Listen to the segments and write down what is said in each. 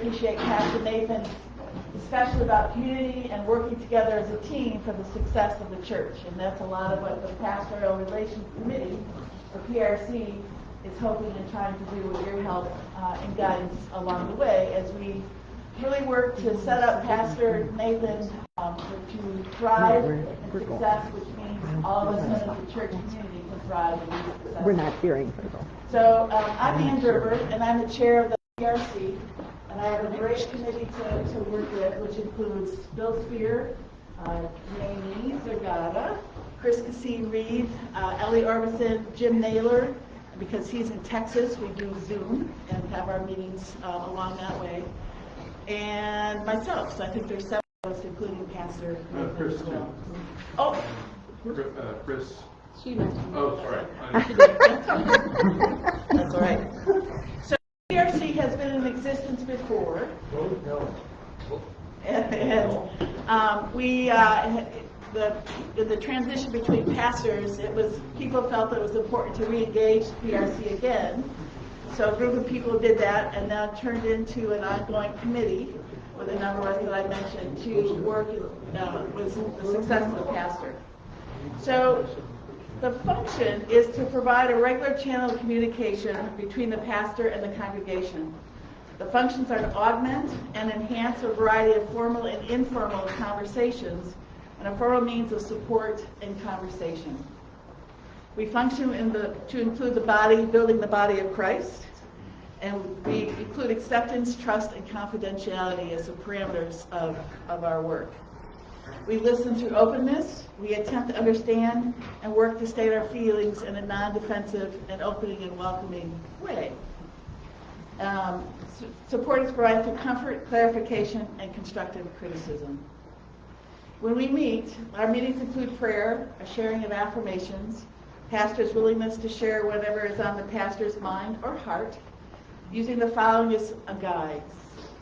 appreciate Pastor Nathan, especially about community and working together as a team for the success of the church. And that's a lot of what the Pastoral Relations Committee, or PRC, is hoping and trying to do with your help and guidance along the way as we really work to set up Pastor Nathan to thrive in success, which means all of us in the church community can thrive and be successful. We're not hearing her though. So I'm Ann Gerber, and I'm the chair of the PRC, and I have a great committee to work with, which includes Bill Spear, Mamie Zagata, Chris Cassine-Reed, Ellie Orbison, Jim Naylor. Because he's in Texas, we do Zoom and have our meetings along that way. And myself, so I think there's 7 of us, including Pastor Nathan as well. Oh, Chris. She mentioned. Oh, sorry. that's all right. So PRC has been in existence before. And we in the transition between pastors, people felt that it was important to re-engage PRC again. So a group of people did that, and now turned into an ongoing committee with a number of us that I mentioned to work with the success of the pastor. So the function is to provide a regular channel of communication between the pastor and the congregation. The functions are to augment and enhance a variety of formal and informal conversations and a formal means of support and conversation. We function to include the body, building the body of Christ, and we include acceptance, trust, and confidentiality as the parameters of our work. We listen through openness. We attempt to understand and work to state our feelings in a non-defensive and opening and welcoming way. Support is provided through comfort, clarification, and constructive criticism. When we meet, our meetings include prayer, a sharing of affirmations, pastor's willingness to share whatever is on the pastor's mind or heart, using the following as a guide: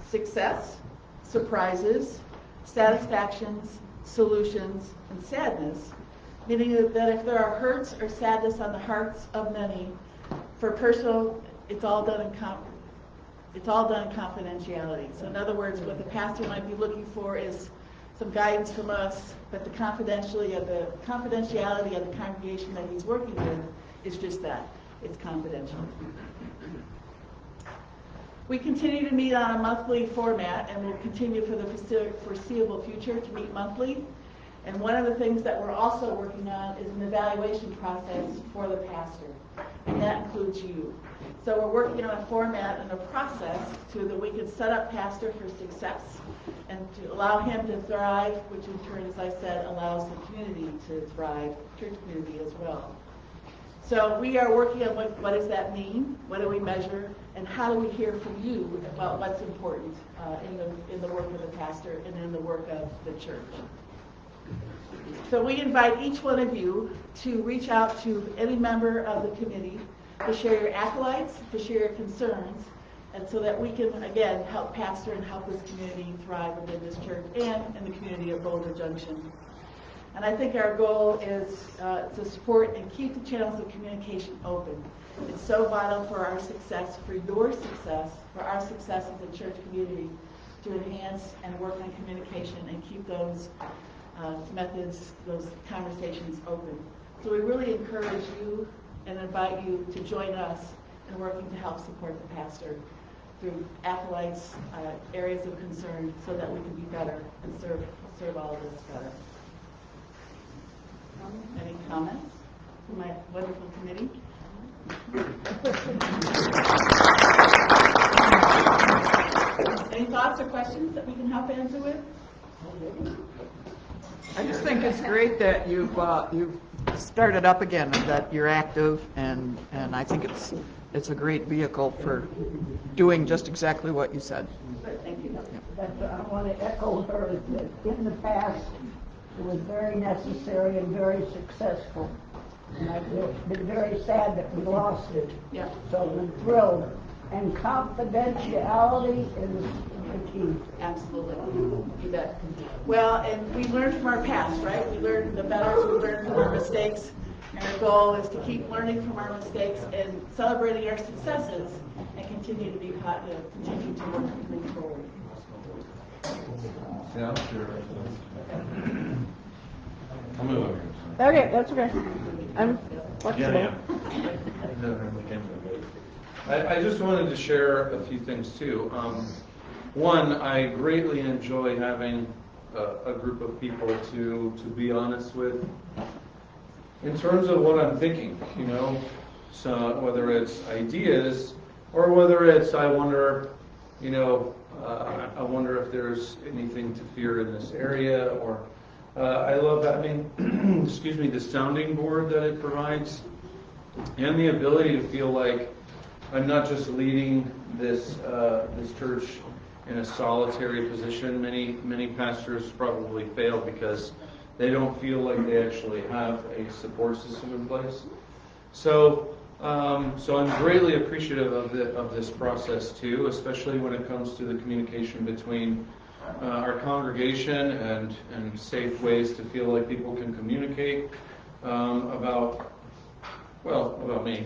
success, surprises, satisfactions, solutions, and sadness, meaning that if there are hurts or sadness on the hearts of many, for personal, it's all done in confidentiality. So in other words, what the pastor might be looking for is some guidance from us, but the confidentiality of the congregation that he's working with is just that. It's confidential. We continue to meet on a monthly format, and we'll continue for the foreseeable future to meet monthly. And one of the things that we're also working on is an evaluation process for the pastor, and that includes you. So we're working on a format and a process so that we can set up pastor for success and to allow him to thrive, which in turn, as I said, allows the community to thrive, church community as well. So we are working on what does that mean, what do we measure, and how do we hear from you about what's important in the work of the pastor and in the work of the church. So we invite each one of you to reach out to any member of the committee to share your acolytes, to share your concerns, and so that we can, again, help pastor and help this community thrive within this church and in the community of Boulder Junction. And I think our goal is to support and keep the channels of communication open. It's so vital for our success, for your success, for our success as a church community, to enhance and work on communication and keep those methods, those conversations open. So we really encourage you and invite you to join us in working to help support the pastor through acolytes, areas of concern, so that we can be better and serve all of us better. Any comments from my wonderful committee? Any thoughts or questions that we can help answer with? I just think it's great that you've started up again, and that you're active, and I think it's a great vehicle for doing just exactly what you said. Thank you. I want to echo her that in the past it was very necessary and very successful. And I've been very sad that we lost it. Yeah. So we're thrilled. And confidentiality is the key. Absolutely. You bet. Well, and we learned from our past, right? We learned the better, we learned from our mistakes. And our goal is to keep learning from our mistakes and celebrating our successes and continue to be to work to move forward. Yeah, sure. I'll move over. Okay, that's okay. I'm flexible. I just wanted to share a few things too. One, I greatly enjoy having a group of people to be honest with in terms of what I'm thinking, you know. So whether it's ideas or whether it's I wonder, you know, I wonder if there's anything to fear in this area, or I love having, excuse me, the sounding board that it provides, and the ability to feel like I'm not just leading this church in a solitary position. Many pastors probably fail because they don't feel like they actually have a support system in place. So I'm greatly appreciative of this process too, especially when it comes to the communication between our congregation and safe ways to feel like people can communicate about me.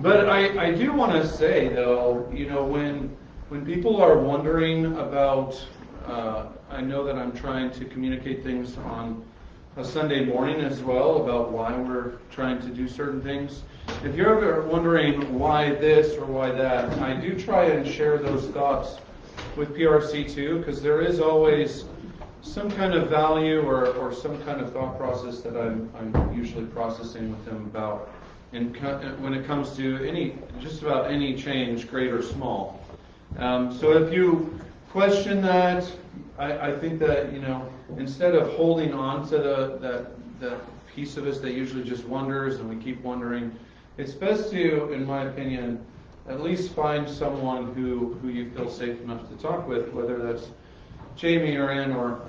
But I do want to say though, you know, when people are wondering about, I know that I'm trying to communicate things on a Sunday morning as well about why we're trying to do certain things. If you're ever wondering why this or why that, I do try and share those thoughts with PRC too, because there is always some kind of value or some kind of thought process that I'm usually processing with them about when it comes to just about any change, great or small. So if you question that, I think that, you know, instead of holding on to that piece of us that usually just wonders and we keep wondering, it's best to, in my opinion, at least find someone who you feel safe enough to talk with, whether that's Jamie or Ann or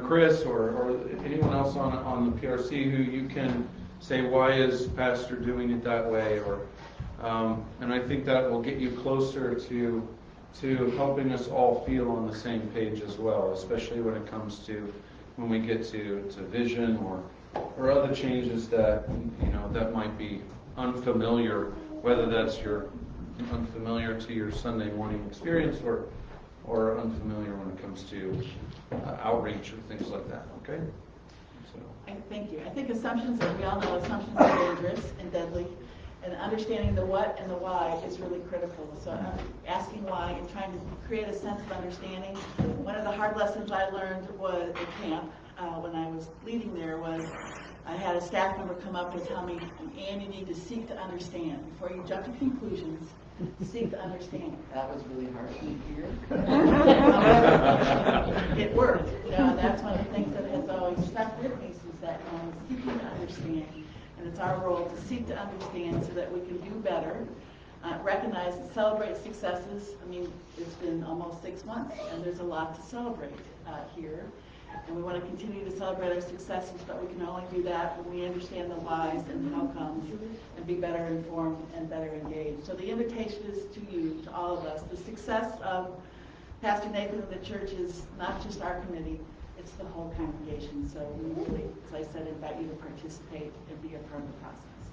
Chris or anyone else on the PRC who you can say, why is Pastor doing it that way? Or and I think that will get you closer to helping us all feel on the same page as well, especially when it comes to when we get to vision or other changes that, you know, that might be unfamiliar, whether that's your unfamiliar to your Sunday morning experience or unfamiliar when it comes to outreach or things like that. Okay? So. Thank you. I think assumptions, we all know assumptions are dangerous and deadly, and understanding the what and the why is really critical. So asking why and trying to create a sense of understanding. One of the hard lessons I learned was at camp when I was leading there was I had a staff member come up and tell me, Ann, you need to seek to understand. Before you jump to conclusions, seek to understand. That was really hard to hear. It worked. You know, and that's one of the things that has always stuck with me is that seeking to understand. And it's our role to seek to understand so that we can do better, recognize and celebrate successes. I mean, it's been almost 6 months, and there's a lot to celebrate here. And we want to continue to celebrate our successes, but we can only do that when we understand the whys and how comes and be better informed and better engaged. So the invitation is to you, to all of us. The success of Pastor Nathan and the church is not just our committee, it's the whole congregation. So we really, as I said, invite you to participate and be a part of the process.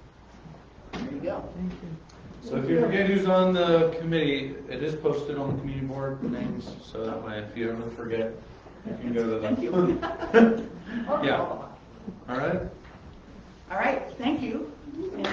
There you go. Thank you. So if you forget who's on the committee, it is posted on the community board names, so that way if you ever forget, you can go to Thank you. Yeah. All right? All right, thank you. And,